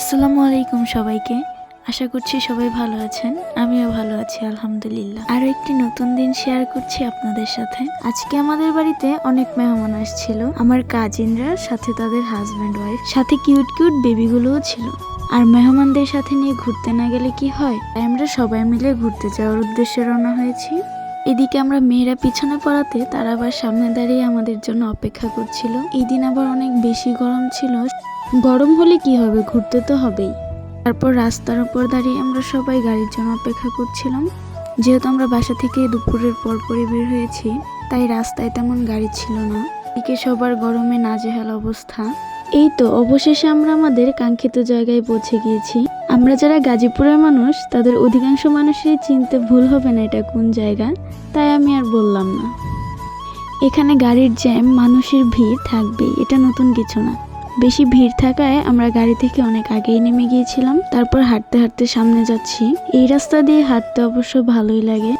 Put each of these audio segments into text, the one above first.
আসসালামু আলাইকুম সবাইকে। আশা করছি সবাই ভালো আছেন। আমিও ভালো আছি আলহামদুলিল্লাহ। আরও একটি নতুন দিন শেয়ার করছি আপনাদের সাথে। আজকে আমাদের বাড়িতে অনেক মেহমান আসছিল। আমার কাজিনরা, সাথে তাদের হাজব্যান্ড ওয়াইফ, সাথে কিউট কিউট বেবিগুলোও ছিল। আর মেহমানদের সাথে নিয়ে ঘুরতে না গেলে কি হয়, তাই আমরা সবাই মিলে ঘুরতে যাওয়ার উদ্দেশ্যে রওনা হয়েছি। এদিকে আমরা মেয়েরা পিছনে পড়াতে তারা আবার সামনে দাঁড়িয়ে আমাদের জন্য অপেক্ষা করছিল। এই দিন আবার অনেক বেশি গরম ছিল। গরম হলে কি হবে, ঘুরতে তো হবেই। তারপর রাস্তার উপর দাঁড়িয়ে আমরা সবাই গাড়ির জন্য অপেক্ষা করছিলাম। যেহেতু আমরা বাসা থেকে দুপুরের পরপরই বের হয়েছি, তাই রাস্তায় তেমন গাড়ি ছিল না। এদিকে সবার গরমে নাজেহাল অবস্থা। এই তো অবশেষে আমরা আমাদের কাঙ্ক্ষিত জায়গায় পৌঁছে গিয়েছি। আমরা যারা গাজীপুরের মানুষ, তাদের অধিকাংশ মানুষই চিনতে ভুল হবে না এটা কোন জায়গা, তাই আমি আর বললাম না। এখানে গাড়ির জ্যাম, মানুষের ভিড় থাকবেই, এটা নতুন কিছু না। বেশি ভিড় থাকায় আমরা গাড়ি থেকে অনেক আগেই নেমে গিয়েছিলাম। তারপর হাঁটতে হাঁটতে সামনে যাচ্ছি। এই রাস্তা দিয়ে হাঁটতে অবশ্য ভালোই লাগে।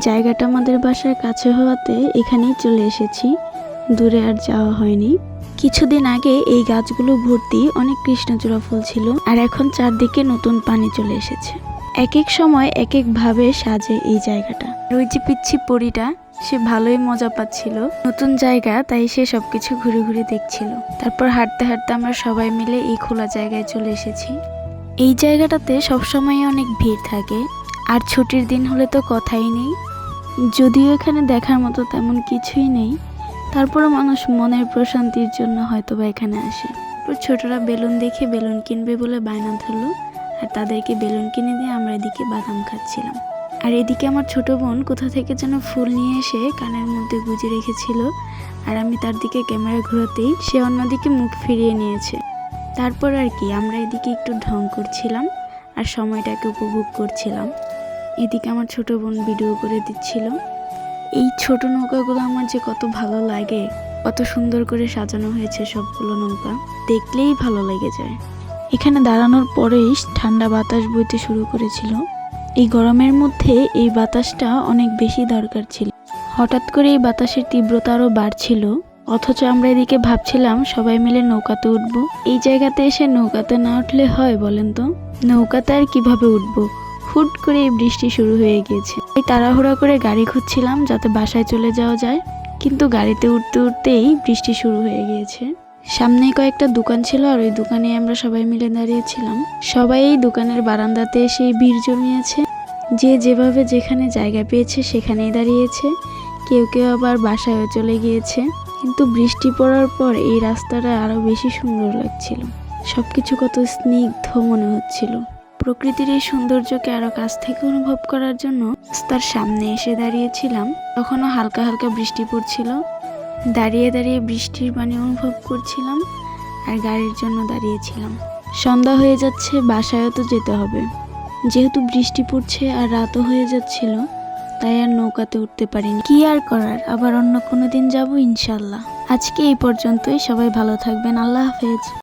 জায়গাটা আমাদের বাসার কাছে হওয়াতে এখানেই চলে এসেছি, দূরে আর যাওয়া হয়নি। কিছুদিন আগে এই গাছগুলো ভর্তি অনেক কৃষ্ণচূড়া ফুল ছিল, আর এখন চারদিকে নতুন পানি চলে এসেছে। এক এক সময় এক এক ভাবে সাজে এই জায়গাটা। ওই যে পিচ্ছি পরীটা, সে ভালোই মজা পাচ্ছিল। নতুন জায়গা, তাই সে সবকিছু ঘুরে ঘুরে দেখছিল। তারপর হাঁটতে হাঁটতে আমরা সবাই মিলে এই খোলা জায়গায় চলে এসেছি। এই জায়গাটাতে সবসময় অনেক ভিড় থাকে, আর ছুটির দিন হলে তো কথাই নেই। যদিও এখানে দেখার মতো তেমন কিছুই নেই, তারপরে মানুষ মনের প্রশান্তির জন্য হয়তোবা এখানে আসে। ছোটরা বেলুন দেখে বেলুন কিনবে বলে বায়না ধরলো, আর তাদেরকে বেলুন কিনে দিয়ে আমরা এদিকে বাদাম খাচ্ছিলাম। আর এদিকে আমার ছোট বোন কোথা থেকে যেন ফুল নিয়ে এসে কানের মধ্যে গুজে রেখেছিল, আর আমি তার দিকে ক্যামেরা ঘোরাতেই সে অন্যদিকে মুখ ফিরিয়ে নিয়েছে। তারপর আর কি, আমরা এদিকে একটু ঢং করছিলাম আর সময়টাকে উপভোগ করছিলাম। এদিকে আমার ছোট বোন ভিডিও করে দিচ্ছিল। এই ছোট নৌকাগুলো আমার যে কত ভালো লাগে, কত সুন্দর করে সাজানো হয়েছে সবগুলো নৌকা, দেখলেই ভালো লেগে যায়। এখানে দাঁড়ানোর পরেই ঠান্ডা বাতাস বইতে শুরু করেছিল। এই গরমের মধ্যে এই বাতাসটা অনেক বেশি দরকার ছিল। হঠাৎ করে এই বাতাসের তীব্রতা আরও বাড়ছিল, অথচ আমরা এদিকে ভাবছিলাম সবাই মিলে নৌকাতে উঠব। এই জায়গাতে এসে নৌকাতে না উঠলে হয় বলেন তো? নৌকাতে আর কিভাবে উঠব? হুট করে এই বৃষ্টি শুরু হয়ে গিয়েছে। এই তাড়াহুড়া করে গাড়ি খুঁজছিলাম যাতে বাসায় চলে যাওয়া যায়, কিন্তু গাড়িতে উঠতে উঠতেই বৃষ্টি শুরু হয়ে গিয়েছে। সামনেই কয়েকটা দোকান ছিল, আর ওই দোকানে আমরা সবাই মিলে দাঁড়িয়েছিলাম। সবাই এই দোকানের বারান্দাতে এসে ভিড় জমিয়েছে। যে যেভাবে যেখানে জায়গা পেয়েছে সেখানেই দাঁড়িয়েছে, কেউ কেউ আবার বাসায়ও চলে গিয়েছে। কিন্তু বৃষ্টি পড়ার পর এই রাস্তাটা আরো বেশি সুন্দর লাগছিল। সবকিছু কত স্নিগ্ধ মনে হচ্ছিল। প্রকৃতির এই সৌন্দর্যকে আরো কাছ থেকে অনুভব করার জন্য রাস্তার সামনে এসে দাঁড়িয়েছিলাম। তখনও হালকা হালকা বৃষ্টি পড়ছিল। দাঁড়িয়ে দাঁড়িয়ে বৃষ্টির পানি অনুভব করছিলাম, আর গাড়ির জন্য দাঁড়িয়েছিলাম। সন্ধ্যা হয়ে যাচ্ছে, বাসায়ও তো যেতে হবে। যেহেতু বৃষ্টি পড়ছে আর রাতও হয়ে যাচ্ছিল, তাই আর নৌকাতে উঠতে পারিনি। কি আর করার, আবার অন্য কোনো দিন যাবো ইনশাল্লাহ। আজকে এই পর্যন্তই। সবাই ভালো থাকবেন। আল্লাহ হাফেজ।